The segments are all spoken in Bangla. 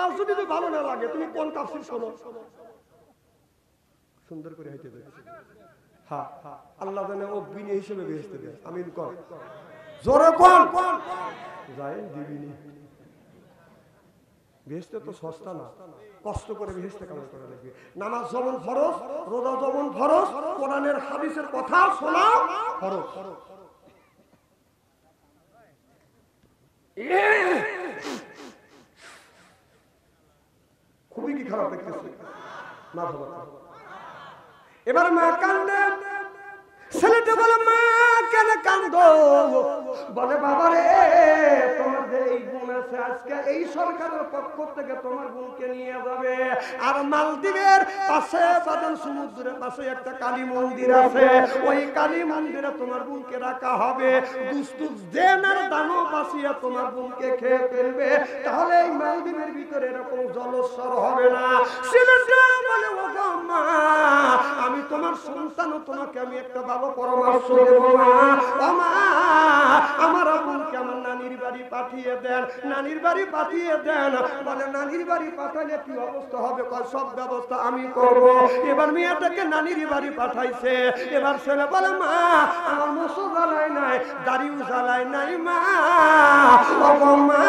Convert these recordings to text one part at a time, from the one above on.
ওয়াজ যদি ভালো না লাগে তুমি কোন তাফসীর শোনো, সুন্দর করে হাইতে দেয়। হ্যাঁ, আল্লাহ জানে ও বিনে হিসেবে বেহেশতে দেয়। আমিন কর, জোরে কোন যায় দিবিনি। বেহেশতে তো সস্তা না, কষ্ট করে বেহেশতে কামাই করা লাগবে। নামাজ যেমন ফরজ, রোজা যেমন ফরজ, কোরআনের হাদিসের কথা শোনা ফরজ। খুবই কি খারাপ দেখতেছে না? এবার মা কান্দে, ছেলেটা বলে মা কেন কান্দো? বলে বাবা রে, তোমার যে এই বোন আছে আজকে এই সরকারের পক্ষ থেকে তোমার বোনকে নিয়ে যাবে। আর মালদ্বীপের পাশে বাদান সমুদ্রের পাশে একটা কালী মন্দির আছে, ওই কালী মন্দিরে তোমার বোনকে রাখা হবে। দুষ্টু জেনার দানব বাসিয়া তোমার বোনকে খেয়ে ফেলবে, তাহলে এই মালদ্বীপের ভিতরে এরকম জলস্বর হবে না। ছেলেটা বলে ও গো মা, আমি তোমার সন্তান, তোমাকে আমি একটা ভালো পরামর্শ দেব মা। ও মা, আমার বোনকে আমার নানির বাড়ি পাঠিয়ে দেন, নানির বাড়ি পাঠিয়ে দেন। বলে নানির বাড়ি পাঠাইলে কি অবস্থা হবে? সব ব্যবস্থা আমি করব। এবার মেয়েটাকে নানির বাড়ি পাঠাইছে। এবার ছেলে বলে মা, আমার মশো জ্বালায় নাই, দাড়িও জ্বালায় নাই মা। ও মা,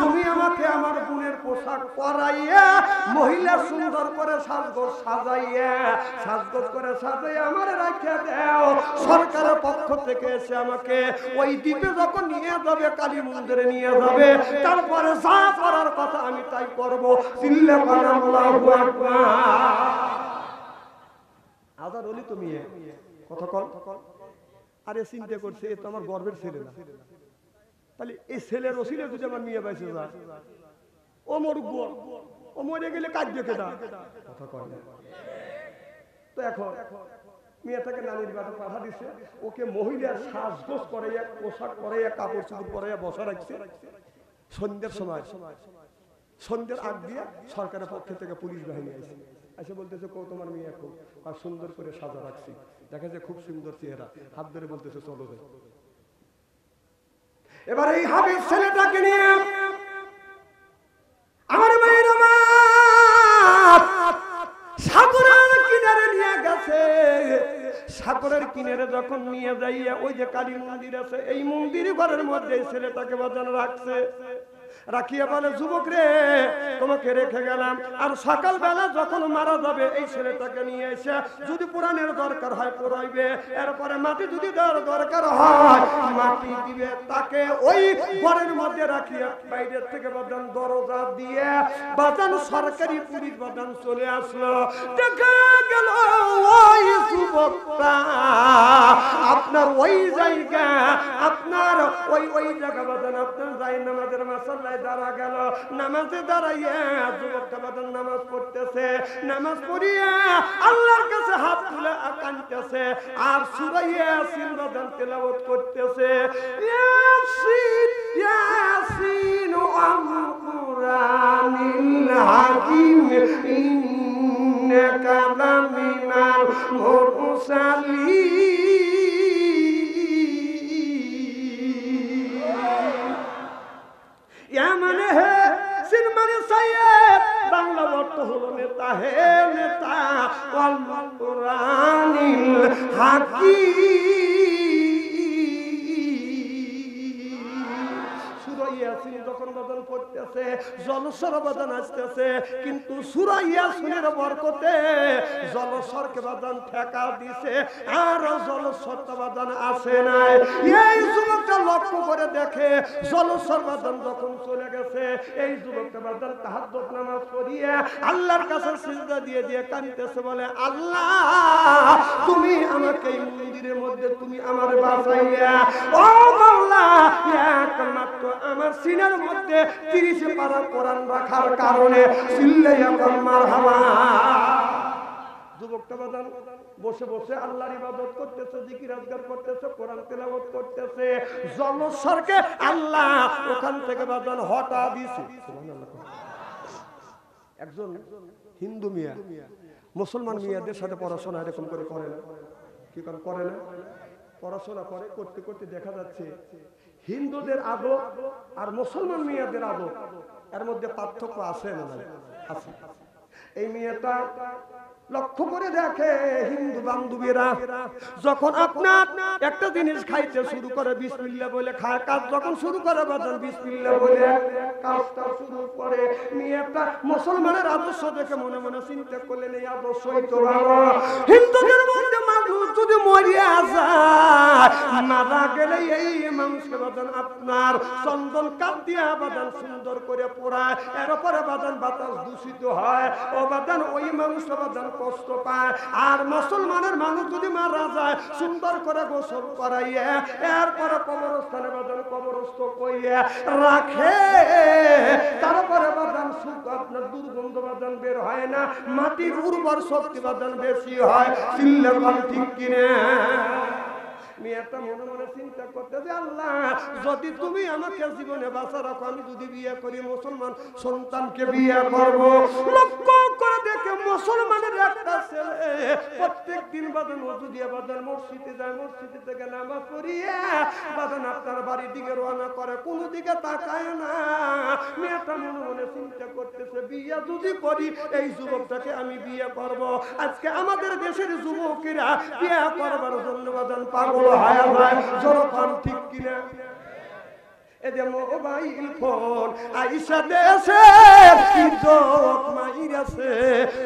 তুমি আমাকে আমার বোনের পোশাক পরাইয়া, মহিলা সুন্দর করে সাজগোজ সাজাইয়া, সাজগোজ করে সাজাইয়া আমার রাখিয়া দাও। সরকারের পক্ষ থেকে এসে আমাকে ওই দ্বীপে যখন নিয়ে যাবে, কালী মন্দিরে নিয়ে যাবে, তারপরে যা করার কথা আমি তাই করবো। চিল্লা বলেন আল্লাহু আকবার। আজার হলি তুমি কথা কল। আরে চিন্তা করছে এ তো আমার গর্বের ছেলে না, তাহলে এই ছেলের ওসিলে যদি আমার মেয়ে পাইছে যা, ও মরুক, ও মরে গেলে কাজ কেটা কথা কয় না। তো এখন মেয়েটাকে নানির বাড়ি পাঠা দিচ্ছে, ওকে মহিলার সাজগোজ করাইয়া, পোশাক করাইয়া, কাপড় চুপড় করাইয়া বসা রাখছে। সন্ধ্যের সময়, সন্ধ্যের আগ দিয়ে সরকারের পক্ষ থেকে পুলিশ বাহিনী আসে, এসে বলতেছে কো তোমার মেয়ে খুব আর সুন্দর করে সাজা রাখছি, দেখা যায় খুব সুন্দর চেহারা, হাত ধরে বলতেছে চলো যাই। এবার এই হাবিব ছেলেটাকে নিয়ে আমার মায়ের সাগরের কিনারে নিয়ে গেছে। সাগরের কিনারে যখন নিয়ে যাইয়া ওই যে কালী মন্দির আছে, এই মন্দির ঘরের মধ্যে ছেলেটাকে বাজানো রাখছে। রাখিয়া বলে যুবক রে, তোমাকে রেখে গেলাম, আর সকাল বেলা যখন মারা যাবে এই ছেলেটাকে নিয়ে এসে যদি পুরাণের দরকার হয় পুরাইবে, এরপরে মাটি যদি দেওয়ার দরকার হয় মাটি দিবে। তাকে ওই ঘরের মধ্যে রাখিয়া বাইরের থেকে বাজান দরজা দিয়ে বাজান সরকারি পুলিশ বাজান চলে আসলো। দেখা গেল ওই যুবকটা আপনার ওই জায়গা, আপনার ওই জায়গা বাজান আপনার যাই নামাজের মাসাল্লায় দাঁড়া গেল। নামাজে দাঁড়াইয়া যুবকটা বাজান নামাজ পড়তেছে, নামাজ পড়িয়া আল্লাহর কাছে হাত তুলে কাঁদতেছে, আর সূরা ইয়াসিন বাজান তেলাওয়াত করতেছে। ইয়াসিন ইয়াসিন ওয়াল কুরআনিল হাকিম ইন্নাকা লামিনাল মুরসালিন। ইয়া মানে হে সিন মানে সাইয়েদ, বাংলা অর্থ হলো নেতা, হে নেতা ওয়াল কুরআনিল হাকিম। সূরা ইয়াসিন যখন বাজান পড়তেছে জলস্বর বাজান আসতেছে, কিন্তু সূরা ইয়াসিনের বরকতে জলস্বরকে বাজান ঠেকা দিছে, আর জলস্বরটা বাজান আসে নাই। এই যুবকটা লক্ষ্য করে দেখে জলস্বর বাজান যখন চলে গেছে, এই যুবকটা বাজান তাহাজ্জুদ নামাজ পড়িয়ে আল্লাহর কাছে সিজদা দিয়ে দিয়ে কাঁদতেছে, বলে আল্লাহ তুমি আমাকে এই মন্দিরের মধ্যে তুমি আমার বাঁচাইয়া, ও মাওলা একমাত্র আমার সিনার মধ্যে 30 পারা কোরআন রাখার কারণে চিল্লাইয়া বল মারহাবা। যুবকটা বাজান বসে বসে আল্লাহর ইবাদত করতেছে, জিকির আজকার করতেছে, কোরআন তেলাওয়াত করতেছে। জলস্বরকে আল্লাহ ওখান থেকে বাজান হটা দিয়েছে। সুবহানাল্লাহ। একজন হিন্দু মিয়া মুসলমান মিয়াদের সাথে পড়াশোনা এরকম করে করে না, কি করে না, পড়াশোনা করে করতে করতে দেখা যাচ্ছে হিন্দুদের আদব আর মুসলমান মিয়াদের আদব এর মধ্যে পার্থক্য আছে না? আছে। এই মেয়েটা লক্ষ্য করে দেখে হিন্দু বান্ধবীরা যখন আপনার একটা জিনিস খাইতে শুরু করে বিসমিল্লাহ বলে খায়, কাজ যখন শুরু করে বাজান বিসমিল্লাহ বলে কাজটা শুরু করে। মেয়েটা মুসলমানের আদর্শ দেখে মনে মনে চিন্তা করলেন এই আদর্শই তো ভালো। হিন্দুদের মধ্যে মানুষ যদি মরিয়া যায়, মারা গেলে এই মানুষকে বাজান আপনার চন্দন কাঠ দিয়া বাজান সুন্দর করে পোড়ায়, এরপরে বাজান বাতাস দূষিত হয়, ও বাজান ওই মানুষটা বাজান কষ্ট পায়। আর মুসলমানের মানুষ যদি মারা যায় সুন্দর করে গোসল করাইয়া এরপরে কবরস্থানে বাজান কবরস্থ কইয়া রাখে, তারপরে বাজান সুখ আপনার দুর্গন্ধ বাজান বের হয় না, মাটির উর্বর শক্তি বাজান বেশি হয়। চিল্লাপান ঠিক কিনে? মেয়েটা মনে মনে চিন্তা করতে যে আল্লাহ যদি তুমি আমাকে জীবনে বাঁচা রাখো, আমি যদি বিয়ে করি মুসলমান সন্তানকে বিয়ে করব। লক্ষ্য করে দেখে মুসলমানের একটা ছেলে প্রত্যেক দিন বাজান ওযু দিয়ে বাজান মসজিদে যায়, মসজিদে থেকে নামাজ পড়িয়ে বাজান আপনার বাড়ির দিকে রওনা করে, কোনো দিকে তাকায় না। মেয়েটা মনে মনে চিন্তা করতেছে বিয়ে যদি করি এই যুবকটাকে আমি বিয়ে করব। আজকে আমাদের দেশের যুবকেরা বিয়ে করবার জন্য বাজান পাগল হায়া ভাই জোরপান ঠিক কিনা? এই যে মোবাইল ফোন আইসা দেশে ইজ্জত মাইরাছে,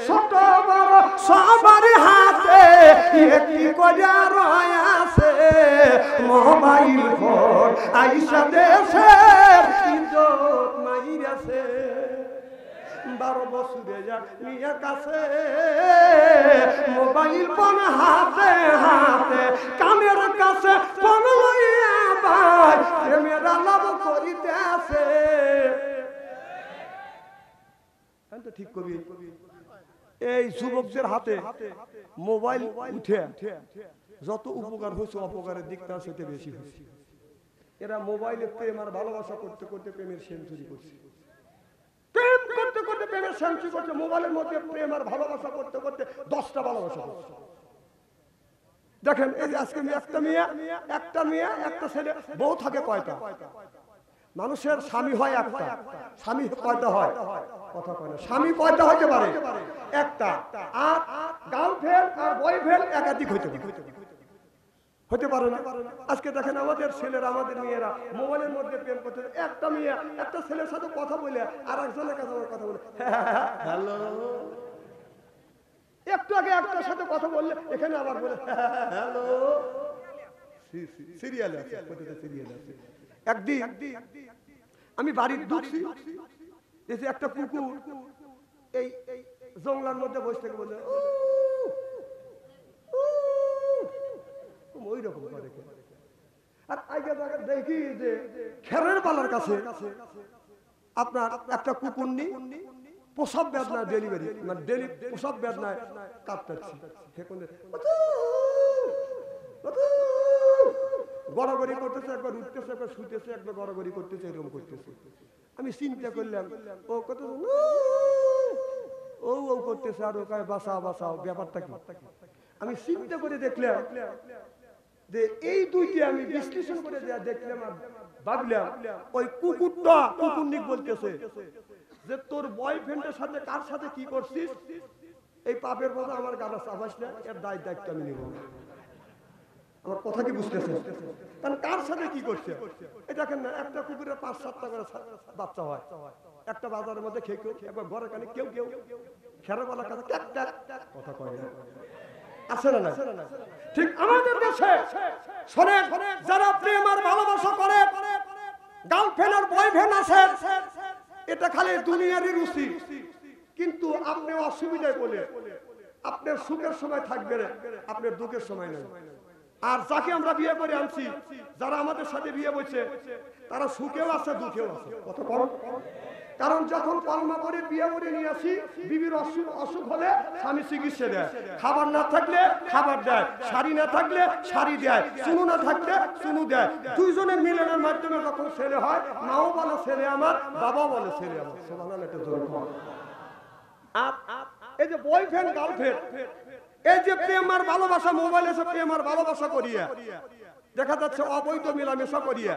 ছোট বড় সবার হাতে একটি করে রয়াছে। মোবাইল ফোন আইসা দেশে ইজ্জত মাইরাছে। 12 বছরে যা নিয়ে কাছে মোবাইল ফোন হাতে হাতে, কানের কাছে ফোন লইয়া ভাই প্রেমেরা লাভ করিতে আছে। ঠিক কবি এই যুবকদের হাতে মোবাইল উঠে যত উপকার হয়েছে অপকারের দিকটা সেটা বেশি হয়েছে। এরা মোবাইলে প্রেম আর ভালোবাসা করতে করতে প্রেমের সেঞ্চুরি করছে, প্রেম করতে করতে প্রেমের সেঞ্চুরি করছে। মোবাইলের মধ্যে প্রেম আর ভালোবাসা করতে করতে 10টা ভালোবাসা করছে। দেখেন এই আজকে একটা মেয়ে একটা ছেলে, বউ থাকে কয়টা? মানুষের স্বামী হয় একটা, স্বামী কয়টা হয়? কথা কয় না। স্বামী কয়টা হতে পারে? একটা। আর গার্লফ্রেন্ড আর বয়ফ্রেন্ড একাধিক হতে পারে না। আজকে দেখেন আমাদের ছেলেরা আমাদের মেয়েরা মোবাইলের মধ্যে প্রেম করতে, একটা মেয়ে একটা ছেলের সাথে কথা বলে আর একজনের কাছে কথা বলে হ্যালো, একটু আগে একটার সাথে কথা বললে এখানে আবার বলে হ্যালো। সিরিয়াল আছে, সিরিয়াল আছে। একদিন আমি বাড়ির ঢুকছি, দেখি একটা কুকুর এই জঙ্গলার মধ্যে বসে থেকে বলে ওই রকম করে। আর আগে দেখি যে খেরের পালার কাছে আপনার একটা কুকুর নি প্রসব বেদনা ডেলিভারি, মানে প্রসব বেদনায় কাঁদতেছে, গড়াগড়ি করতেছে, একবার উঠতেছে, একবার শুতেছে, একবার গড়াগড়ি করতেছে, এরকম করতেছে। আমি চিন্তা করলাম ও কত ও করতেছে আর ওকে বাঁচাও বাঁচাও, ব্যাপারটা কি? আমি চিন্তা করে দেখলাম যে এই দুইটি আমি বিশ্লেষণ করে দেখলাম আর ভাবলাম ওই কুকুরটা কুকুরনিক বলতেছে যে তোর বয়ফ্রেন্ডের সাথে কার সাথে কি করছিস, এই পাপের বোঝা আমার গাড়া চাপাস না, এর দায়িত্ব আমি নিব। আমার কথা কি বুঝতেছে? কারণ কার সাথে কি করছে এই দেখেন না, একটা কুকুরের 5-7টা করে বাচ্চা হয়, একটা বাজারের মধ্যে খেয়ে কেউ একবার ঘরে কানে কেউ কেউ খেরোবালা কাছে কথা কয় না, আছে না? ঠিক আমাদের দেশে শোনেন, যারা প্রেম আর ভালোবাসা করে, গার্লফ্রেন্ড আর বয়ফ্রেন্ড আছে, এটা খালি দুনিয়ারই রুচি। কিন্তু আপনি অসুবিধায় বলে আপনার সুখের সময় থাকবে, আপনার দুঃখের সময় নেই। আর যাকে আমরা বিয়ে করে আনছি, যারা আমাদের সাথে বিয়ে বলছে, তারা সুখেও আছে দুঃখেও আছে। কত কম? কারণ যখন কলমা করে বিয়ে করে নিয়ে আসি, বিবির অসুখ হলে স্বামী চিকিৎসা দেয়, খাবার না থাকলে খাবার দেয়, শাড়ি না থাকলে শাড়ি দেয়, চুনু না থাকলে চুনু দেয়। দুইজনের মিলনের মাধ্যমে যখন ছেলে হয়, মাও বলে ছেলে আমার, বাবাও বলে ছেলে আমার। আর এই যে বয়ফ্রেন্ড গার্লফ্রেন্ড, এই যে প্রেম আর ভালোবাসা, মোবাইল এসে প্রেম আর ভালোবাসা করিয়া দেখা যাচ্ছে অবৈধ মেলামেশা করিয়া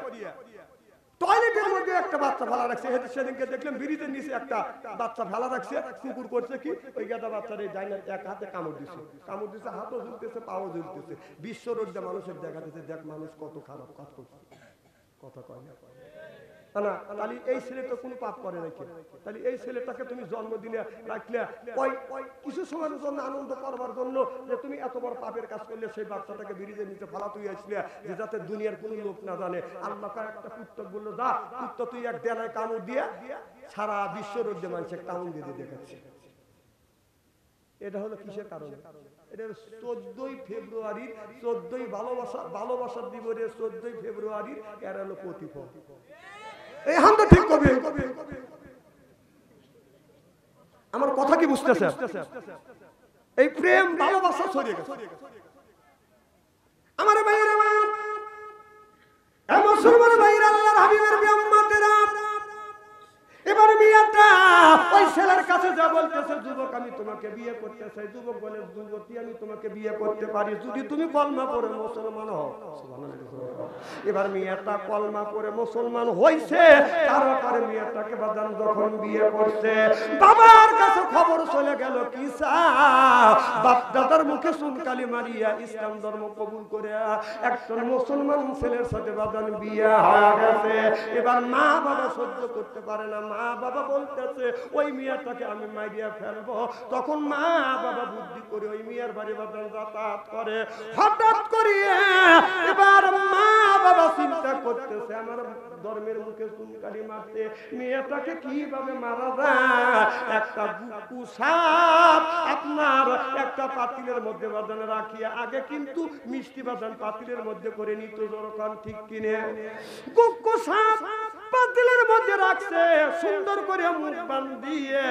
টয়লেটের মধ্যে একটা বাচ্চা ফেলা রাখছে, সেদিনকে দেখলাম ব্রিজের নিচে একটা বাচ্চা ফেলা রাখছে, কুকুর করছে কি ওই গাদা বাচ্চারে যাই না এক হাতে কামড় দিচ্ছে, হাতও ঝুলতেছে, পাও ঝুলতেছে, বিশ্ব রোডে মানুষের দেখাতেছে, দেখ মানুষ কত খারাপ কাজ করছে, কথা কয় না না। তাহলে এই ছেলে তো কোনো পাপ করে নাকি? তাহলে এই ছেলেটাকে তুমি জন্ম দিলে রাখলে ওই কিছু সময়ের জন্য আনন্দ করবার জন্য যে তুমি এত বড় পাপের কাজ করলে, সেই বাচ্চাটাকে ব্রিজের নিচে ফেলা তুই আসলে যে যাতে দুনিয়ার কোনো লোক না জানে। আল্লাহ একটা কুত্তা বললো, যা কুত্তা তুই এক দেনায় কামড় দিয়ে সারা বিশ্ব রোডে মানুষের কামড় দিয়ে দেখাচ্ছে। এটা হলো কিসের কারণে? এটা 14ই ফেব্রুয়ারির 14ই ভালোবাসার দিবসের 14ই ফেব্রুয়ারির এর হলো প্রতিফল। এই হামটা ঠিক করবে। আমার কথা কি বুঝতেছে? এই প্রেম ভালোবাসা ছড়িয়ে গেছে। আমার ভাইয়েরা, এই মুসলমান ভাইয়েরা, আল্লাহর হাবিবের উম্মতেরা, এবার মেয়েটা ওই ছেলের কাছে যা বলতেছে, যুবক আমি তোমাকে বিয়ে করতে চাই। যুবক বলে, যুবতী আমি তোমাকে বিয়ে করতে পারি যদি তুমি কলমা পড়ে মুসলমান হও। এবার মেয়েটা কলমা পড়ে মুসলমান হইছে, তারপরে মেয়েটাকে বাদান যখন বিয়ে করছে, বাবার কাছে খবর চলে গেল কি বাপ দাদার মুখে সুনকালি মারিয়া ইসলাম ধর্ম কবুল করে একজন মুসলমান ছেলের সাথে বাদান বিয়ে হয়ে গেছে। এবার মা বাবা সহ্য করতে পারে না, মা বাবা বলতেছে ওই মেয়েটাকে আমি মারিয়া ফেলবো। তখন মা বাবা বুদ্ধি করে ওই মেয়ের বাড়ি বাদান যাতায়াত করে। হঠাৎ করিয়ে এবার মা বাবা চিন্তা করতেছে, আমার ধর্মের মুখে চুনকালি মারতে, মেয়েটাকে কিভাবে মারা যায়? একটা বুকু সাপ আপনার একটা পাতিলের মধ্যে বাদান রাখিয়া, আগে কিন্তু মিষ্টি বাদান পাতিলের মধ্যে করে নিত, যখন ঠিক কিনে বুকু সাপ পাতিলের মধ্যে রাখছে, সুন্দর করে মুখ বান্ধিয়ে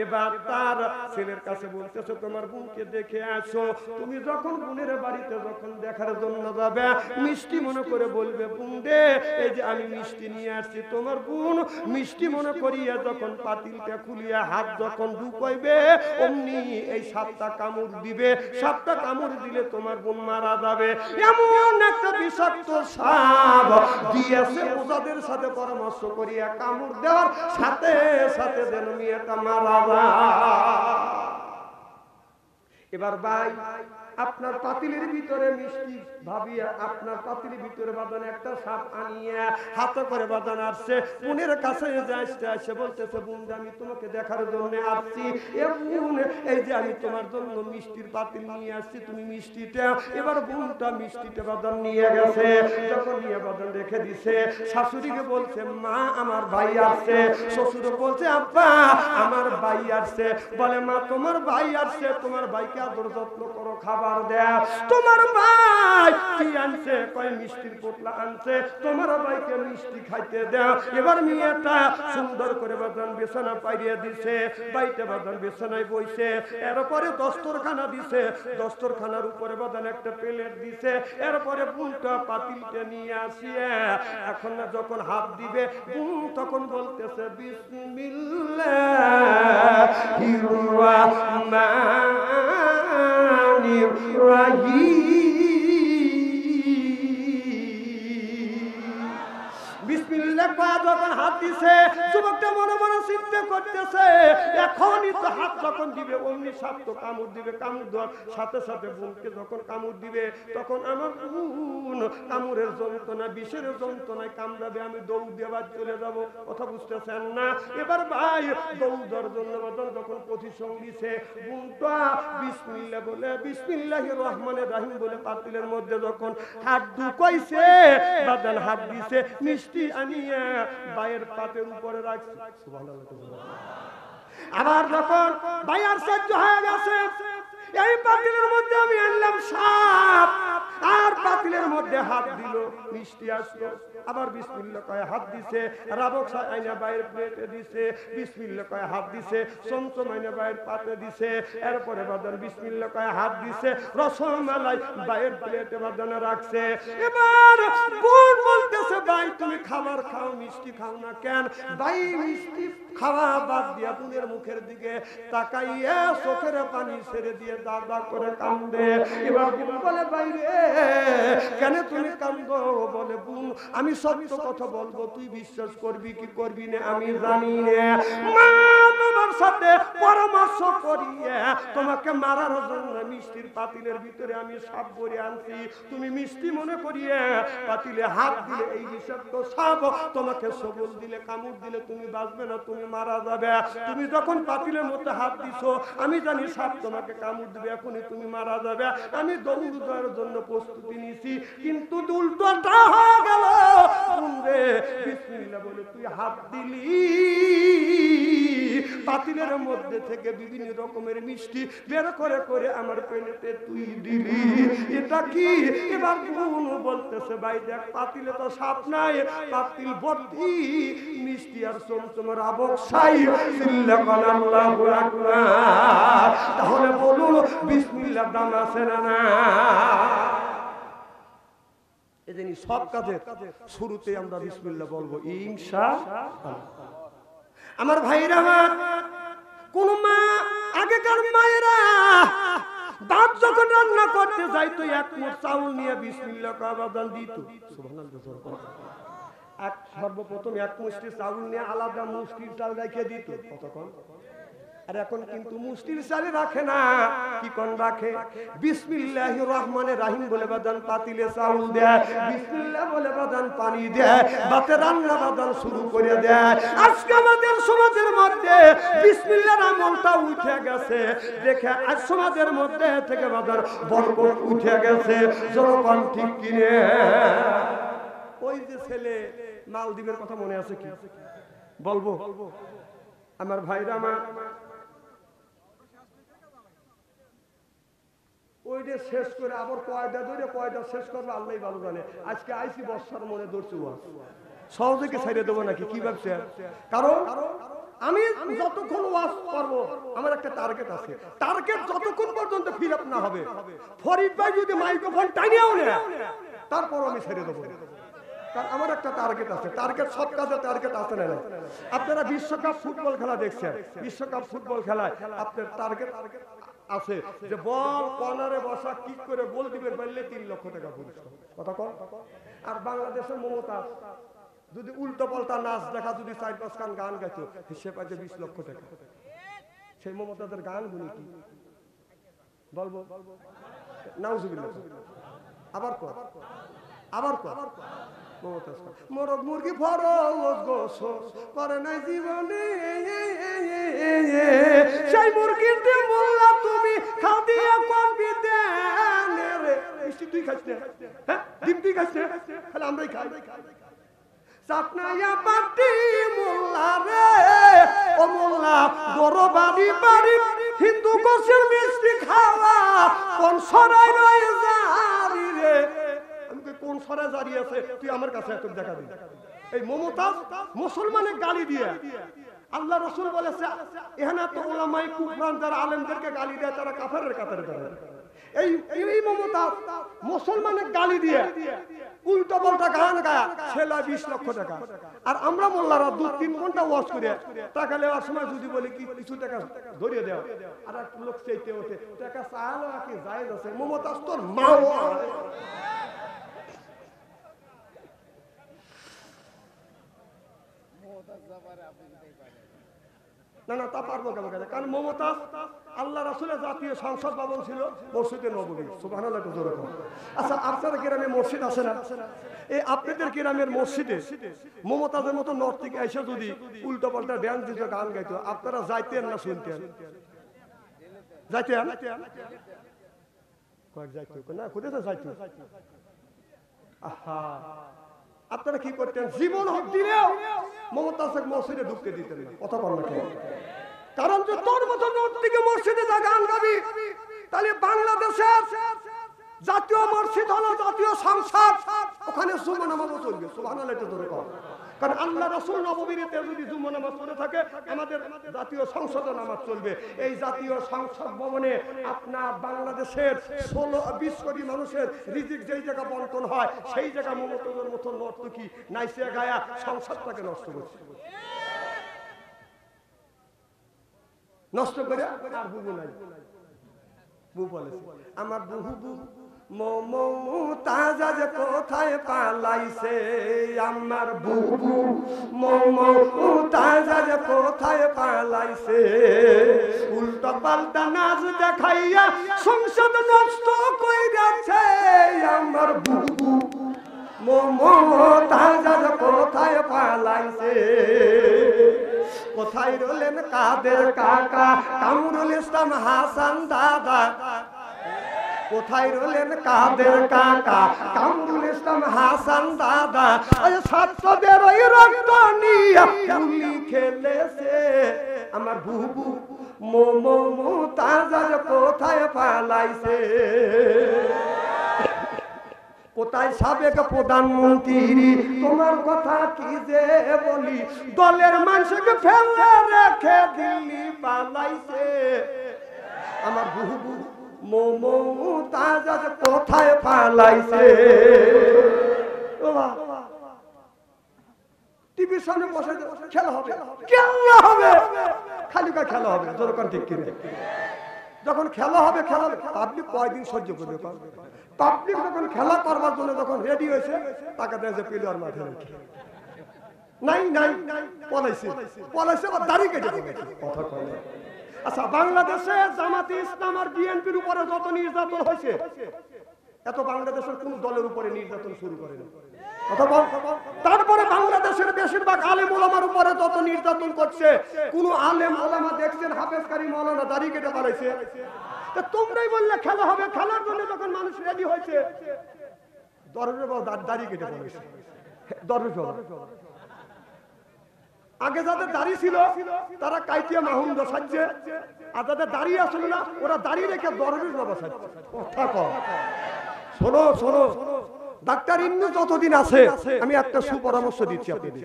এবার তার ছেলের কাছে বলতেছে, তোমার বোনকে দেখে আসো। তুমি যখন বোনের বাড়িতে যখন দেখার জন্য যাবে, মিষ্টি মনে করে বলবে, বোন রে এই যে আমি মিষ্টি নিয়ে আসছি। তোমার বোন মিষ্টি মনে করিয়া যখন পাতিলটা খুলিয়া হাত যখন ঢুকাইবে, অমনি এই সাপটা কামড় দিবে। সাপটা কামড় দিলে তোমার বোন মারা যাবে। এমন একটা বিষাক্ত সাপ দিয়েছে, ওজাদের সাথে পরামর্শ করিয়া কামড় দেওয়ার সাথে সাথে যেন মেয়েটা মারা যায়। এবার ভাই আপনার পাতিলের ভিতরে মিষ্টি ভাবিয়া আপনার পাতিলের ভিতরে বাদান একটা সাপ আনিয়া হাতে করে বাদান আসছে, বোনের কাছে আসছে, বলতেছে, বোন আমি তোমাকে দেখার জন্য আসছি। এই যে আমি তোমার জন্য মিষ্টির পাতিল নিয়ে আসছি, তুমি মিষ্টিটা। এবার বোনটা মিষ্টিটা বাদান নিয়ে গেছে, যখন নিয়ে বাদান রেখে দিছে, শাশুড়িকে বলছে, মা আমার ভাই আসছে। শ্বশুর বলছে, আব্বা আমার ভাই আসছে। বলে, মা তোমার ভাই আসছে, তোমার ভাইকে আদর যত্ন করো, খাবার দেয়া। তোমার ভাই কি আনছে? কয় মিষ্টির পোটলা আনছে, তোমার ভাইকে মিষ্টি খাইতে দাও। এবার মেয়েটা সুন্দর করে বাদান বিছানা পাইয়ে দিছে, বাইতে বাদান বিছানায় বইছে, এরপরে দস্তরখানা দিছে, দস্তরখানার উপরে বাদান একটা প্লেট দিছে, এরপরে বুনটা পাতিলটা নিয়ে আসিয়ে এখন যখন হাত দিবে, বুন তখন বলতেছে, বিসমিল্লাহির রাহমানির বিসমিল্লাহ কয়া যখন হাত দিছে, যুবকটা মনে মনে চিন্তা করতেছে, এখনই তো হাত যখন দিবে অমনি সাপ তো কামড় দিবে। কামড় দেওয়ার সাথে সাথে বোনকে যখন কামড় দিবে, তখন আমার বোন কামড়ের যন্ত্রণা, বিষের যন্ত্রণায় কামড়াবে, আমি দৌড় দেওয়ার চলে যাব। কথা বুঝতেছেন না? এবার ভাই দৌড় দেওয়ার জন্য যখন প্রতিসঙ্গীছে, বোনটা বিসমিল্লাহ বলে, বিসমিল্লাহির রহমানির রহিম বলে পাতিলের মধ্যে যখন হাত ঢুকাইছে, বাদান হাত দিছে, মিষ্টি আনিয়ে ভাইয়ের পাতের উপরে রাখছে। আবার যখন ভাইয়ার সহ্য হয়ে গেছে, এই পাতিলের মধ্যে আমি আনলাম সাপ, আর পাতিলের মধ্যে হাত দিল, মিষ্টি আসলো। আবার বিসমিল্লাহ কয়ে হাত দিছে, রাবক আইনা বাইরের প্লেটে দিছে, বিসমিল্লাহ কয়ে হাত দিছে, চমচম আইনা বাইরের পাতে দিছে, এরপরে বাদান বিসমিল্লাহ কয়ে হাত দিছে, রসমালাই বাইরের প্লেটে বাদানে রাখছে। এবার বোন বলতেছে, ভাই তুমি খাবার খাও, মিষ্টি খাও না কেন? ভাই মিষ্টি খাওয়া বাদ দিয়া বোনের মুখের দিকে তাকাইয়া চোখের পানি ছেড়ে দিয়ে দাদা করে কান্দে। এবার বোন বলে, ভাই রে কেন তুমি কান্দো? বলে বোন আমি সত্য কথা বলবো, তুই বিশ্বাস করবি কি করবি না আমি জানি না। মা বাবার সাথে পরামর্শ করিয়ে তোমাকে মারার জন্য মিষ্টির পাতিলের ভিতরে আমি সাপ ভরে আনছি। তুমি মিষ্টি মনে করিয়ে পাতিলে হাত দিলে এই বিষাক্ত সাপ তোমাকে সবল দিলে, কামড় দিলে তুমি বাঁচবে না, তুমি মারা যাবে। তুমি যখন পাতিলের মধ্যে হাত দিছো আমি জানি সাপ তোমাকে কামড় দিবে, এখনই তুমি মারা যাবে। আমি দৌড় দেওয়ার জন্য প্রস্তুতি নিয়েছি, কিন্তু উল্টোটা হয়ে গেল। বিসমিল্লাহ বলে তুই হাত দিলি, পাতিলের মধ্যে থেকে বিভিন্ন রকমের মিষ্টি বের করে করে আমার পেটেতে তুই দিলি। এটা কি? এবার বোন বলতেছে ভাই দেখ পাতিলে তো সাপ নাই, পাতিল ভর্তি মিষ্টি আর চমচমের আবসাই। আল্লাহু আকবার। তাহলে বলুন বিসমিল্লাহ দাম আছে না না? এজন্য সব কাজে শুরুতে আমরা বিসমিল্লাহ বলবো ইনশাআল্লাহ। আমার ভাইরা, কোন মা আগেকার মায়েরা দাঁত যখন রান্না করতে যাইতো এক মুঠ চাউল নিয়ে বিসমিল্লাহ আবাদান দিত। সুবহানাল্লাহ। এক সর্বপ্রথম এক মুষ্টি চাউল নিয়ে আলাদা মুষ্টির চাল রেখে দিত। কতক্ষণ? আর এখন কিন্তু মুষ্টির চালে রাখে না, কি কোন রাখে? বিসমিল্লাহির রহমানির রহিম বলে বাদান পাতিলে চাউল দেয়, বিসমিল্লাহ বলে বাদান পানি দেয়, ভাতে রান্না বাদান শুরু করে দেয়। আজকে আমাদের সমাজের মধ্যে বিসমিল্লাহর আমলটা উঠে গেছে, দেখে আজ সমাজের মধ্যে থেকে বাদান বরকত উঠে গেছে। জনগণ ঠিক কিনে? ওই যে ছেলে মালদ্বীপের কথা মনে আছে কি? বলবো আমার ভাইরা, আমার ওইটা শেষ করে আবার কয়টা ধরে কয়টা শেষ করবে আল্লাহই ভালো জানে। আজকে আইসি বর্ষার মনে ধরছি ওয়াজ, সহজে ছেড়ে দেবো নাকি? কি ভাবছে? কারণ আমি যতক্ষণ ওয়াজ করবো আমার একটা টার্গেট আছে। টার্গেট যতক্ষণ পর্যন্ত ফিল আপ না হবে, ফরিদ ভাই যদি মাইক্রোফোন টানিয়েও নেয় তারপর আমি ছেড়ে দেবো। কারণ আমার একটা টার্গেট আছে। টার্গেট সব কাজে টার্গেট আছে না? আপনারা বিশ্বকাপ ফুটবল খেলা দেখছেন, বিশ্বকাপ ফুটবল খেলায় আপনার টার্গেট আছে যে বল কর্নারে বসা কিক করে গোল দিবে, পারলে 3 লক্ষ টাকা পুরস্কার। কথা কন? আর বাংলাদেশের মমতা যদি উল্টো পাল্টা নাচ দেখা, যদি 4-5 গান গান গাইতো সে পাইছে 20 লক্ষ টাকা। সেই মমতাদের গান গুলি কি বলবো? নাউজুবিল্লাহ। আবার কর, আবার কর। মোরগ মুরগি ফরজ গোসল করে নাই জীবনে, সেই মুরগির দিয়ে মোল্লা তুমি খাও দিয়ে কমবি দেন রে। মিষ্টি তুই খাইছ না? হ্যাঁ, ডিম তুই খাইছ না? তাহলে আমরাই খাই। চাটনাইয়া পাটি মোল্লা রে, ও মোল্লা বড় বাড়ি বাড়ি হিন্দু গোছের মিষ্টি খাওয়া কোন সরাই রয়ে যারি রে। কোন সরে দাঁড়িয়ে আছে তুই আমার কাছে এত দেখা দিই? এই মমতাজ মুসলমানের গালি দিয়ে আল্লাহ রাসূল বলেছে এখানে তো উলামায়ে কুফরান যারা আলেমদেরকে গালি দেয় তারা কাফেরের কাতারে দাঁড়ায়। এই মমতাজ মুসলমানের গালি দিয়ে উল্টো পাল্টা গান গায়, ছেলে 20 লক্ষ টাকা। আর আমরা মোল্লারা 2-3 ঘন্টা ওয়াজ করে টাকা নেওয়ার সময় যদি বলি কি কিছু টাকা ধরিয়ে দেওয়া, আর এক লোক চাইতে ওঠে টাকা চাইলো কি জায়েজ আছে? মমতাজ তোর মা না না, তা পারবো কেন? কারণ মমতাজ আল্লাহ রাসূলের জাতীয় সংসদ ভবন ছিল মসজিদে নববী। সুবহানাল্লাহ। আচ্ছা, আপনাদের গ্রামে মসজিদ আছে না? এই আপনাদের গ্রামের মসজিদে মমতাজের মতো নর্তিক এসে যদি উল্টো পাল্টা ড্যান্স দিত, গান গাইতো, আপনারা যাইতেন না শুনতেন? যাইতেন? কয়েক যাইতো না, কোথায় যাইতো? আহা, আপনারা কি করতেন? জীবন হোক দিলেও মমতাজকে মসজিদে ঢুকতে দিতেন না। কথা বল না কেন? কারণ যে তোর মতো নর্তিকে মসজিদে যা গান গাবি, তাহলে বাংলাদেশের জাতীয় মসজিদ হলো জাতীয় সংসদ, ওখানে জুমা নামাজও চলবে। সুবহানাল্লাহ। কারণ আল্লাহ রাসূল নববীতে যদি জুমা নামাজ পড়ে থাকে আমাদের জাতীয় সংসদে নামাজ চলবে। এই জাতীয় সংসদ ভবনে আপনার বাংলাদেশের 16-20 কোটি মানুষের রিজিক যেই জায়গা বন্টন হয় সেই জায়গা মমতাজের মতো নর্তকী নাইসিয়া গায়া সংসদটাকে নষ্ট করছে। নষ্ট করে আর বুবু নাই। বু বলেছে আমার বহু মমতাজ কোথায় পালাইছে আমার বুবু, মমতাজ কোথায় পালাইছে, উল্টা পাল্টা নাচ দেখাইয়া সংসদ নষ্ট কইরাছে আমার বুবু, মমতাজ কোথায় পালাইছে। কোথায় রইলেন কাদের কাকা কামরুল ইসলাম হাসান দাদা, কোথায় রইলেন কাদের কাকা কামরুল ইসলাম হাসান দাদা, ছাত্রদের ওই রক্ত নিয়ে গুলি খেলেছে আমার বুবু, মমতাজ কোথায় পালাইছে। কোথায় সাবেক প্রধানমন্ত্রী তোমার কথা কি যে বলি, দলের মানুষকে ফেলে রেখে দিল্লি পালাইছে আমার বুবু, মমতাজ কোথায় পালাইছে। টিভির সামনে বসে খেলা হবে, খেলা হবে, খালি খেলা হবে, যখন ঠিক কিনে যখন খেলা হবে খেলা পাবলিক কয়দিন সহ্য করবে, পাবলিক যখন খেলা করবার জন্য যখন রেডি হয়েছে তাকে দেখে প্লেয়ার মাঠে নাই নাই পলাইছে পলাইছে বা দাড়ি কেটে কথা কয়। আচ্ছা, বাংলাদেশে জামাতে ইসলাম আর বিএনপির উপরে যত নির্যাতন হয়েছে এত বাংলাদেশের কোন দলের উপরে নির্যাতন শুরু করে না। তারপরে বাংলাদেশের বেশিরভাগ আলেম ওলামার উপরে যত নির্যাতন করছে কোন আলেম ওলামা দেখছেন হাফেজ কারি মাওলানা দাড়ি কেটে পালাইছে। তোমরাই বললে খেলা হবে, খেলার জন্য যখন মানুষ রেডি হয়েছে দরজা দাড়ি কেটে পালাইছে। দরজা আগে যাদের দাড়ি ছিল তারা কাইটিয়া মাহুন্দ সাজছে, আর যাদের দাড়ি আসলে না ওরা দাড়ি রেখে দরবেশ বাবা সাজছে। কথা কও, শোনো শোনো, ডাক্তার ইন্নু যতদিন আছে আমি একটা সুপরামর্শ দিচ্ছি আপনাদের,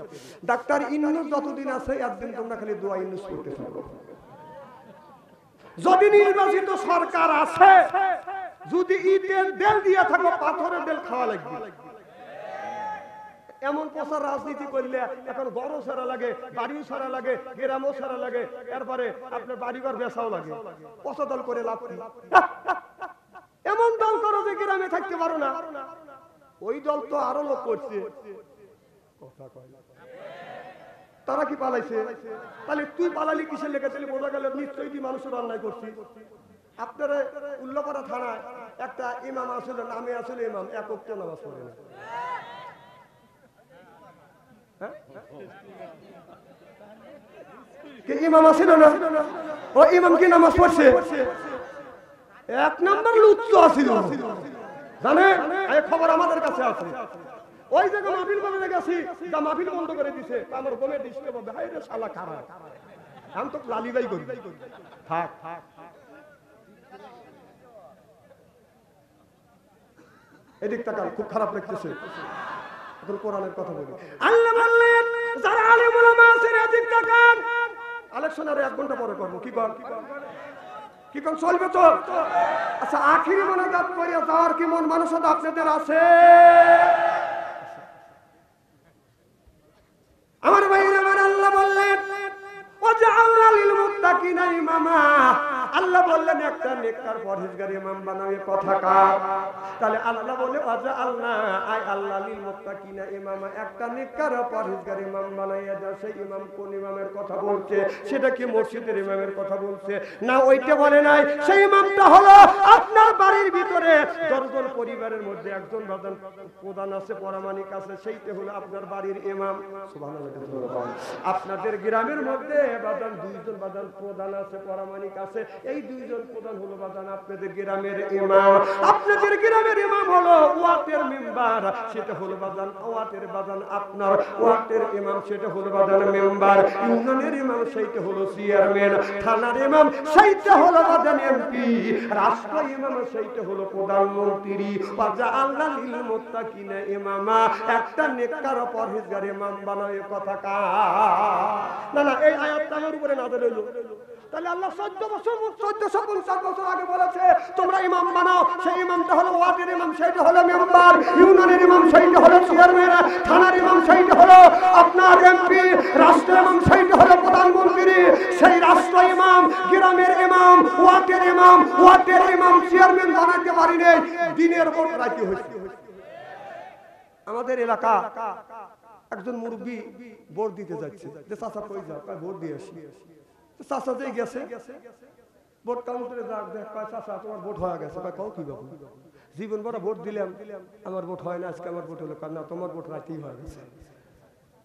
ডাক্তার ইন্নু যতদিন আছে একদিন তোমরা খালি দোয়া ইন্নুস করতে থাকো। যদি নির্বাচিত সরকার আছে, যদি ইটের দেল দিয়ে থাকো পাথরের দেল খাওয়া লাগবে। এমন প্রচার রাজনীতি করলে এখন গড়ও সারা লাগে, বাড়িও সারা লাগে, গ্রামও সারা লাগে, এরপরে আপনার বাড়িঘর বেচাও লাগে। পচা দল করে লাভ কি? এমন দল করো যে গ্রামে থাকতে পারো না। ওই দল তো আরো লোক করছে, তারা কি পালাইছে? তাহলে তুই পালালি কিসের লেগে? তাহলে বোঝা গেল নিশ্চয়ই তুই মানুষের অন্যায় করছিস। আপনারা উল্লাপাড়া থানায় একটা ইমাম আসলে নামে আসলে ইমাম এক ওয়াক্ত নামাজ পড়ে না। ইমাম আসিল না, ও ইমাম কি নামাজ পড়ছে? এক নম্বর লুচ্চ আসিল, জানে খবর আমাদের কাছে আছে। ওই জায়গায় মাহফিল করে গেছি, মাহফিল বন্ধ করে দিছে, আমার বোনের ডিস্টার্ব হবে, হাই রে শালা খারাপ, আমি তো লালিবাই করি। থাক থাক, এদিক তাকান, খুব খারাপ লাগতেছে। কোরআনের কথা বলি, আল্লাহ বললেন যারা আলেম ওলামা আছেন এদিক তাকান। আলেকশনের 1 ঘন্টা পরে করব, কি কর কি কোন চলবে তো? আচ্ছা, আখিরি মোনাজাত করে যাওয়ার কি মন মানসিকতা আপনাদের আছে? আমার ভাইরা, আমার আল্লাহ বললেন ওয়াজআলনা লিল মুত্তাকিনা ইমামা। আল্লাহ বললেন একটা নেককার পরহেজগার ইমাম বানাবে, কথা কার? তাহলে আল্লাহ বলে ওয়াজআলনা, আই আল্লাহ লিল মুত্তাকিনা ইমামা, একটা নেককার পরহেজগার ইমাম বানাইয়া দাও। সেই ইমাম কোন ইমামের কথা বলছে? সেটা কি মসজিদের ইমামের কথা বলছে? না, ওইটা বলে নাই। সেই ইমামটা হলো আপনার বাড়ির ভিতরে 10 জন পরিবারের মধ্যে একজন প্রধান আছে, পরামানিক আছে, সেইটা হলো আপনার বাড়ির ইমাম। সুবহানাল্লাহ। আপনাদের গ্রামের মধ্যে বাদান 2 জন বাদান প্রধান আছে, পরামানিক আছে, এই 2 জন প্রধান হলো বাদান আপনাদের গ্রামের ইমাম। আপনাদের গ্রামের ইমাম হলো ওয়াটের মেম্বার, সেটা হলো বাদান ওয়াটের বাদান আপনার ওয়াটের ইমাম, সেটা হলো বাদান মেম্বার। ইউনিয়নের ইমাম সেইটা হলো চেয়ারম্যান, থানার ইমাম সেইটা হলো বাদান এমপি, রাষ্ট্র ইমাম সেইটা হলো প্রধানমন্ত্রী। ওয়াজআলনা লিল মুত্তাকিনা ইমামা, একটা নেককার পরহেজগার ইমাম বানায়, কথা কার? না না, এই আয়াতটা আমার উপরে নাযিল হলো। তাহলে আল্লাহ 1450 বছর আগে বলেছে তোমরা ইমাম বানাও। সেই ইমামটা হলো ওয়ার্ডের ইমাম, সেইটা হলো মেম্বার, ইউনিয়নের ইমাম সেইটা হলো চেয়ারম্যান, থানার ইমাম সেইটা হলো আপনার এমপি, রাষ্ট্র ইমাম সেইটা হলো প্রধানমন্ত্রী। সেই রাষ্ট্র ইমাম, গ্রামের ইমাম, ওয়ার্ডের ইমাম চেয়ারম্যান বানাতে পারি নাই, দিনের ভোট রাতে হয়েছে। আমাদের এলাকা একজন মুরব্বী ভোট দিতে যাচ্ছে, যে চাচা কই যাও, কয় ভোট দিয়ে আসি। চাচা যেই গেছে ভোট কাউন্টারে যাক, দেখ কয় চাচা তোমার ভোট হয়ে গেছে। কয় কও কি বাবু, জীবন বড় ভোট দিলাম, আমার ভোট হয় না, আজকে আমার ভোট হলো। কারণ তোমার ভোট রাতেই হয়ে গেছে।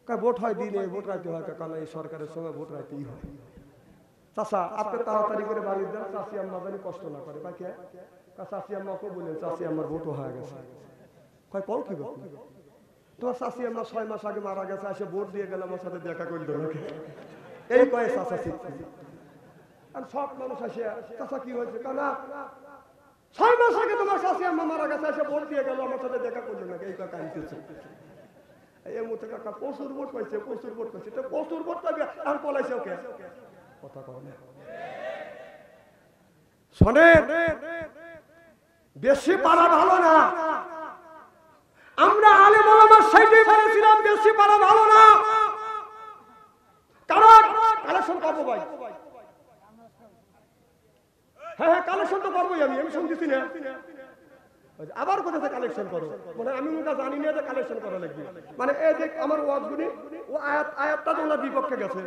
কয় ভোট হয় দিনে, ভোট রাতে হয়, কারণ এই সরকারের সময় ভোট রাতেই হয়। চাচা আপনি তাড়াতাড়ি করে বাড়ি দেন, চাচি আম্মা জানি কষ্ট না করে। কয় কে? চাচি আম্মাকে বললেন চাচি আমার ভোট হয়ে গেছে। কয় কও কি বাবু, তোমার চাচি আম্মা 6 মাস আগে মারা গেছে, এসে ভোট দিয়ে গেলে আমার সাথে দেখা করে দেবে। এই কয়ে চাচা শিখছে। আর সব মানুষ আসে, চাচা কি হয়েছে? না 6 মাস আগে তোমার চাচি আম্মা মারা গেছে, এসে ভোট দিয়ে গেল, আমার সাথে দেখা করলো না। এই কাকা আনতেছে এই মুহূর্তে কাকা প্রচুর ভোট পাইছে, প্রচুর ভোট পাইছে। তো প্রচুর ভোট পাইবে আর পলাইছে ওকে কথা কও না। শোনেন, বেশি পারা ভালো না। আমরা আলেম ওলামার সাইডেই বলেছিলাম বেশি পারা ভালো না, কারণ কালেকশন করবো ভাই। হ্যাঁ কালেকশন তো করবোই, আমি শুনতেছি না। আবার কোথাতে কালেকশন করো, মানে আমি ওটা জানি না যে কালেকশন করা লাগবে। মানে এই যে আমার ওয়াজগুলি ও আয়াতটা তো ওনার বিপক্ষে গেছে।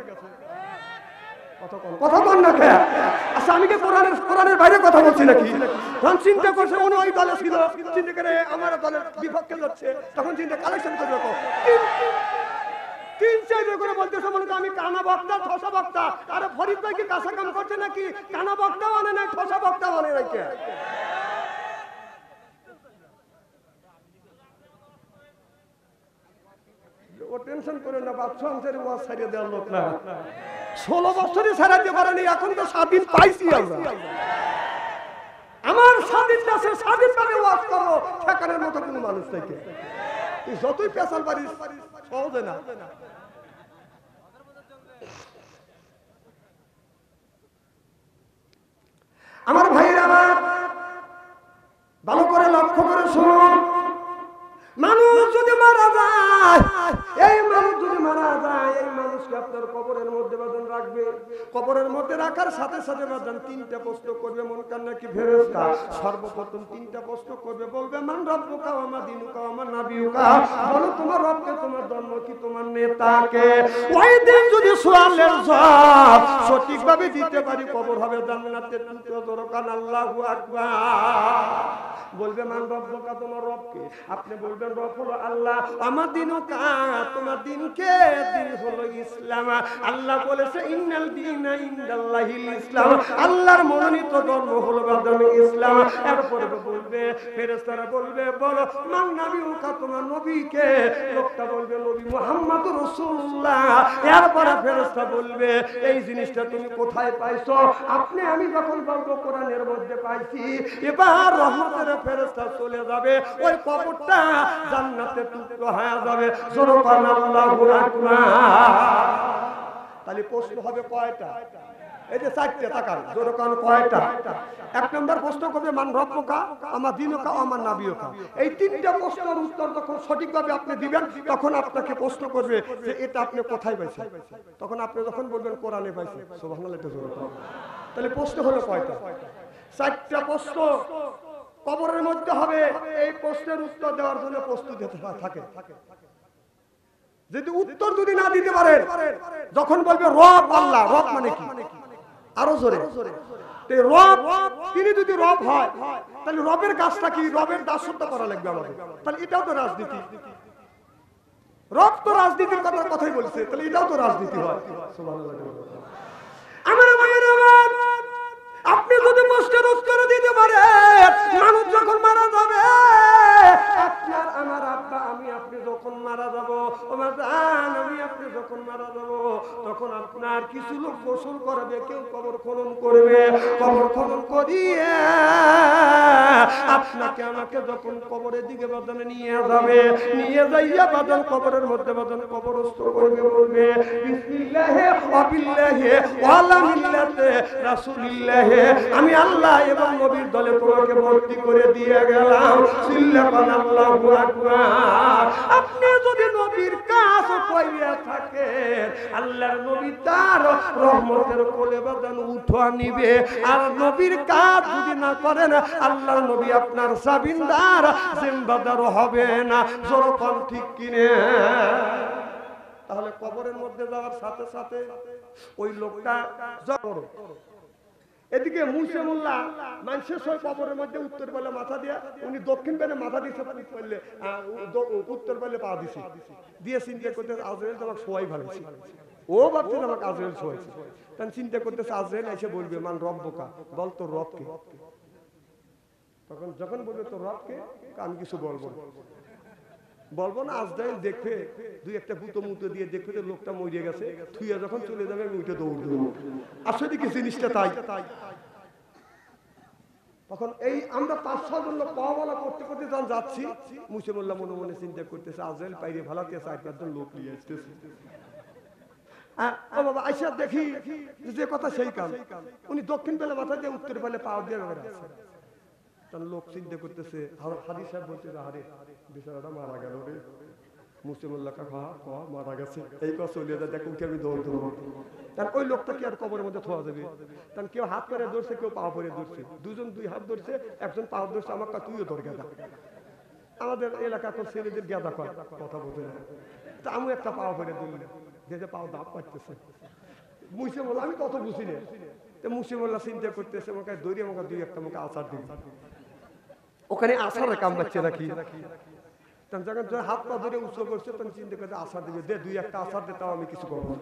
কথা বল না কে? আচ্ছা আমি কি কোরআনের বাইরে কথা বলছি নাকি? তখন চিন্তা করছে উনি ওই দলে ছিল, চিন্তা করে আমার দলের বিপক্ষে যাচ্ছে, তখন চিন্তা কালেকশন করবে। 3-4 করে বলতেছে মনে আমি কানা বক্তা, ঠসা বক্তা। আরে ফরিদ ভাই কি কাঁচা কাম করছে নাকি? কানা বক্তা মানে নাই, ঠসা বক্তা মানে নাই। কে ও টেনশন করে না, বাচ্চা আনসারি ওয়াজ ছাড়িয়ে দেওয়ার লোক না। 16 বছরই ছাড়াতে পারেনি, এখন তো স্বাধীন পাইছি আমরা। আমার স্বাধীন দেশে স্বাধীনভাবে ওয়াজ করো, ঠেকানোর মতো কোনো মানুষ থেকে যতই পেশাল পারিস সহজে না। আমার ভাইয়ের আমার ভালো করে লক্ষ্য করে শুনুন, মানুষ যদি মারা যায়, এই মানুষ যদি মারা যায়, এই মানুষকে আপনার কবরের মধ্যে বাঁধন রাখবে। কবরের মধ্যে রাখার সাথে সাথে বাঁধন 3টা প্রশ্ন করবে মুনকার নাকির ফেরেশতা। সর্বপ্রথম 3টা প্রশ্ন করবে, বলবে মান রব্বুকা ওয়া মা দীনুকা ওয়া মা নাবিয়ুকা, বলো তোমার রবকে, তোমার ধর্ম কি, তোমার নেতাকে। ওই দিন যদি সওয়ালের জবাব সঠিকভাবে দিতে পারি, কবর হবে জান্নাতের টুকরো। দরকার আল্লাহু আকবার। বলবে মান রব্বুকা, তোমার রবকে। আপনি বলবেন রব হলো আল্লাহ। আমার দিনুকা, তোমার দিনকে, দিন হলো ইসলাম। আল্লাহ বলেছে ইন্নাল দীনা ইনদাল্লাহিল ইসলাম, আল্লাহর মনোনীত ধর্ম হলো ইসলাম। এরপরে বলবে ফেরেশতারা বলবে বলো মান নাবিয়ুকা, তোমার নবীকে। লোকটা বলবে নবী মুহাম্মদুর রাসূলুল্লাহ। এরপরে ফেরেশতা বলবে এই জিনিসটা তুমি কোথায় পাইছো? আপনি আমি যখন বলবো কোরআনের মধ্যে পাইছি। এবার রহমতের ফেরেশতা চলে যাবে, ওই কবরটা জান্নাতের টুকরো হয়ে যাবে। সুবহানাল্লাহু আকবার। তাহলে প্রশ্ন হবে কয়টা? এই যে 4টে টাকার জোরকান কয়টা? 1 নম্বর প্রশ্ন করবে মান রব্বুকা, আমার দিনুকা, আমার নাবিয়ুকা। এই 3টা প্রশ্নের উত্তর যখন সঠিকভাবে আপনি দিবেন, তখন আপনাকে প্রশ্ন করবে যে এটা আপনি কোথায় পাইছেন। তখন আপনি যখন বলবেন কোরআনে পাইছি, সুবহানাল্লাহ। এটা জোরকান। তাহলে প্রশ্ন হলো কয়টা? 4টা প্রশ্ন কবরের মধ্যে হবে। এই প্রশ্নের উত্তর দেওয়ার জন্য প্রস্তুতি থাকে। যদি উত্তর যদি না দিতে পারেন, যখন বলবে রব আল্লাহ, রব মানে কি? আরো জোরে। রব, তিনি যদি রব হয়, তাহলে রবের কাজটা কি? রবের দাসত্ব করা লাগবে আমাদের। তাহলে এটাও তো রাজনীতি। রব তো রাজনীতির কথাই বলছে, তাহলে এটাও তো রাজনীতি হয়। আমার ভাইয়ের আমার, আপনি যদি প্রশ্নের উত্তর দিতে পারেন, মানুষ যখন মারা যাবে, আপনার আমার আব্বা আমি আপনি যখন মারা যাব, আমার জান আমি আপনি যখন মারা যাব, তখন আপনার কিছু লোক গোসল করবে, কেউ কবর খনন করবে। কবর খনন করিয়ে আপনাকে আমাকে যখন কবরের দিকে বাদনে নিয়ে যাবে, নিয়ে যাইয়া বাদন কবরের মধ্যে বাদন কবরস্থ করবে, বলবে বিসমিল্লাহি ওয়া বিল্লাহি ওয়া আলা মিল্লাতি রাসূলিল্লাহ, আমি আল্লাহ এবং নবীর দলে তোমাকে ভর্তি করে দিয়ে গেলাম। আল্লাহু আকবার। আপনি যদি নবীর কাজ কইয়া থাকে আল্লাহর নবী তার রহমতের কোলে বাঁধান উঠা নিবে আর নবীর কাজ যদি না করেন আল্লাহর নবী আপনার সাবিনদার জিম্মাদার হবে না যখন ঠিক কিনে তাহলে কবরের মধ্যে যাওয়ার সাথে সাথে ওই লোকটা এদিকে মুসে মোল্লা মানুষের সব কবরের মধ্যে উত্তর পালে মাথা দিয়া উনি দক্ষিণ পালে মাথা দিয়েছে উত্তর পালে পা দিছে দিয়ে চিন্তা করতে আজরাইল তোমাকে শোয়াই ভালোছি ও ভাবছে আমাকে আজরাইল শোয়াইছে তখন চিন্তা করতেছে আজরাইল এসে বলবে মান রব বোকা বল তোর রবকে তখন যখন বলবে তোর রবকে আমি কিছু বলবো না আজরাইল দেখবে দুই একটা গুঁতো মুতো দিয়ে দেখবে যে লোকটা মরে গেছে থুইয়া যখন চলে যাবে আমি উঠে দৌড় দেবো আসলে কি জিনিসটা তাই তখন এই আমরা ৫-৬ জন লোক পাওয়া করতে করতে যখন যাচ্ছি মুসে মোল্লা মনে মনে চিন্তা করতেছে আজরাইল পাইরে ভালাতে ৪-৫ লোক নিয়ে আসতেছে ও বাবা আইসা দেখি যে কথা সেই কাম উনি দক্ষিণ পেলে মাথা দিয়ে উত্তর পেলে পা দিয়ে আছে লোক চিন্তা করতেছে হাদিস সাহেব বলছে আরে বিচারাটা মারা গেল রে মুসলিমুল্লাহ মারা গেছে এই কথা চলিয়ে যায় দেখুন কি আমি দৌড় দেবো তার ওই লোকটা কি আর কবরের মধ্যে থোয়া যাবে কারণ কেউ হাত করে ধরছে কেউ পা পরে ধরছে দুজন দুই হাত ধরছে একজন পা ধরছে আমার কা তুইও ধর গেদা আমাদের এলাকা তো ছেলেদের গেদা কয় কথা বলতে তা আমি একটা পা পরে ধরলি যে পাও দাপ পাচ্ছে মুসে বললো আমি কত বুঝি না তো মুসিমুল্লাহ চিন্তা করতেছে আমাকে দৌড়ি আমাকে দুই একটা আমাকে আচার দিন ওখানে আসার কাম পাচ্ছে নাকি যখন হাত পা ধরে উঁচু করছে তখন চিন্তা করতে আচার দিবে দে দুই একটা আচার দে তাও আমি কিছু করবো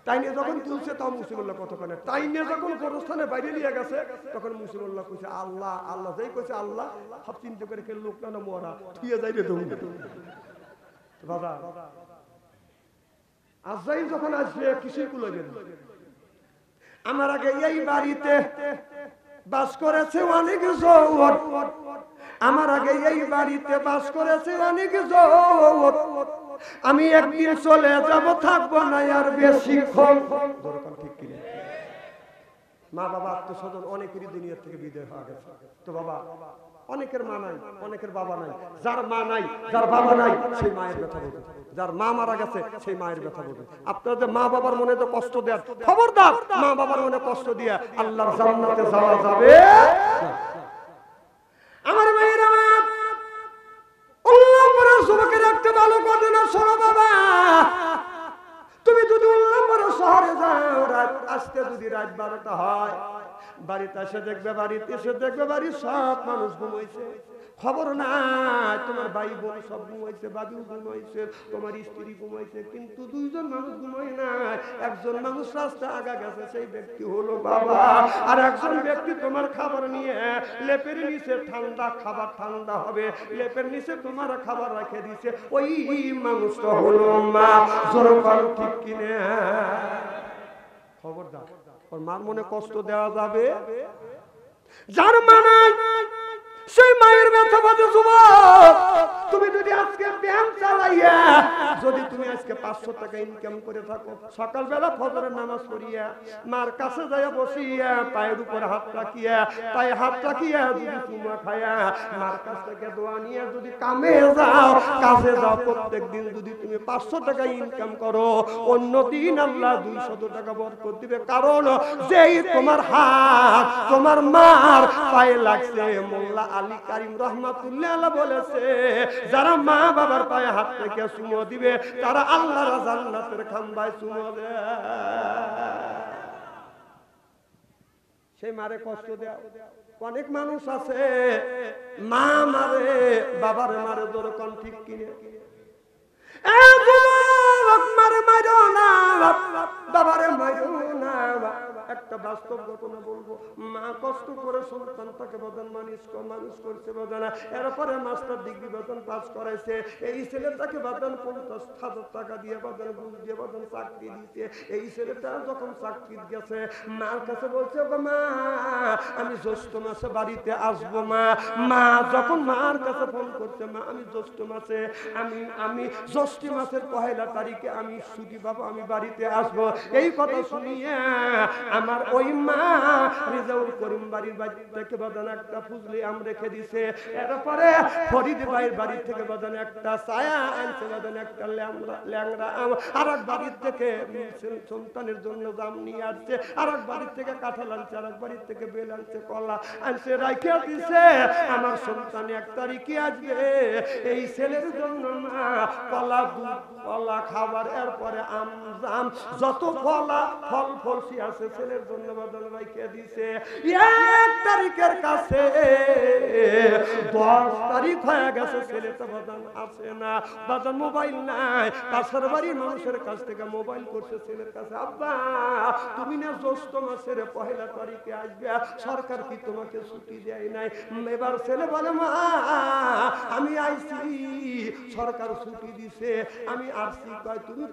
তাই নিয়ে যখন তুলছে তাও মুসিমুল্লাহ কতক্ষণে তাই নিয়ে যখন গোরস্থানে বাইরে নিয়ে গেছে তখন মুসিমুল্লাহ কইছে আল্লাহ আল্লাহ যেই কইছে আল্লাহ সব চিন্তা করে খেলে লোক না মরা থুয়ে যাই রে দৌড়ে দাদা আজরাইল যখন আসবে কিছুই কুলাবে না আমার আগে এই বাড়িতে বাস করেছে অনেক জৌর আমার আগে এই বাড়িতে বাস করেছে অনেক জৌর আমি একদিন চলে যাব থাকবো না আর বেশিক্ষণ ঠিক কিনা মা বাবা আত্মস্বজন অনেকেরই দুনিয়া থেকে বিদায় হয়ে গেছে তো বাবা অনেকের মা নাই অনেকের বাবা নাই যার মা নাই যার বাবা নাই সেই মায়ের ব্যথা বলবে যার মা মারা গেছে সেই মায়ের ব্যথা বলবে আপনাদের মা বাবার মনে তো কষ্ট দেন খবরদার মা বাবার মনে কষ্ট দিয়ে আল্লাহর জান্নাতে যাওয়া যাবে আমার মায়েরা আল্লাহ পরে সবাইকে রাখতে ভালো ঘটনা শোনো বাবা তুমি যদি আল্লাহ পরে শহরে যাও রাত আসতে যদি রাত 12টা হয় বাড়িতে এসে দেখবে বাড়ির সব মানুষ ঘুমাইছে খবর নাই তোমার ভাই বোন সব ঘুমাইছে বাবু ঘুমাইছে তোমার স্ত্রী ঘুমাইছে কিন্তু দুইজন মানুষ ঘুমাই নাই একজন মানুষ রাস্তা আগা গেছে সেই ব্যক্তি হলো বাবা আর একজন ব্যক্তি তোমার খাবার নিয়ে লেপের নিচে ঠান্ডা খাবার ঠান্ডা হবে লেপের নিচে তোমার খাবার রেখে দিছে ওই মানুষটা হলো মা জোরকাল ঠিক কিনে খবরদার ওর মার মনে কষ্ট দেওয়া যাবে যার মানে সেই মায়ের ব্যথা বাজে যুবক তুমি যদি আজকে ব্যায়াম চালাইয়া যদি তুমি আজকে 500 টাকা ইনকাম করে থাকো সকালবেলা ফজরের নামাজ পড়িয়া মার কাছে যাইয়া বসিয়া পায়ের উপর হাত রাখিয়া পায়ে হাত রাখিয়া যদি চুমা খায়া মার কাছ থেকে দোয়া নিয়ে যদি কাজে যাও প্রত্যেকদিন যদি তুমি 500 টাকা ইনকাম করো অন্য দিন আল্লাহ 200 টাকা বরকত দিবে কারণ যেই তোমার হাত তোমার মার পায়ে লাগছে মোল্লা আলী কারিম রহমাতুল্লাহ আলাইহি বলেছে যারা মা বাবার পায়ে হাত রেখে চুমো দিবে তারা আল্লাহর জান্নাতের খাম্বায় চুমো দেয় সেই মারে কষ্ট দেয় অনেক মানুষ আছে মা মারে বাবারে মারে দরকার ঠিক কিনে মারে মারো না বাবারে মারো না একটা বাস্তব ঘটনা বলবো মা কষ্ট করে সন্তানটাকে বদন মানুষ করছে বদনা এরপরে মাস্টার ডিগ্রি বদন পাস করাইছে এই ছেলেটাকে বদন 50,000 টাকা দিয়ে বদন ঘুষ দিয়ে বদন চাকরি দিতে এই ছেলেটা যখন চাকরি গেছে মার কাছে বলছে মা আমি জ্যৈষ্ঠ মাসে বাড়িতে আসবো মা যখন মার কাছে ফোন করছে মা আমি জ্যৈষ্ঠ মাসে আমি জ্যৈষ্ঠ মাসের 1 তারিখে আমি ছুটি পাবো আমি বাড়িতে আসবো এই কথা শুনিয়ে আমার ওই মা রিজাউল করিম বাড়ির বাড়ি থেকে বাদান একটা ফুজলি আম রেখে দিছে, এরপরে ফরিদ ভাইয়ের বাড়ি থেকে বাদান একটা ছায়া আনছে, বাদান একটা ল্যাংড়া আম, আর এক বাড়ির থেকে সন্তানের জন্য জাম নিয়ে আসছে, আর এক বাড়ির থেকে কাঁঠাল আনছে, আর এক বাড়ির থেকে বেল আনছে, কলা আনছে, রাইখে দিছে। আমার সন্তান 1 তারিখে আসবে, এই ছেলের জন্য মা কলা কলা খাবার, এরপরে আম জাম যত ফল ফলসি আছে ছেলের জন্য বাদান রাইখে দিছে। 1 তারিখের কাছে 10 তারিখ হয়ে গেছে, ছেলেটা বাদান আসে না, বাদান মোবাইল নাই, কাছের বাড়ির মানুষের কাছ থেকে মোবাইল করছে ছেলের কাছে, আব্বা তুমি না জ্যৈষ্ঠ মাসের 1 তারিখে আসবে, সরকার কি তোমাকে ছুটি দেয় নাই? এবার ছেলে বলে মা আমি আইছি, সরকার ছুটি দিছে, আমি আসছি, তুমি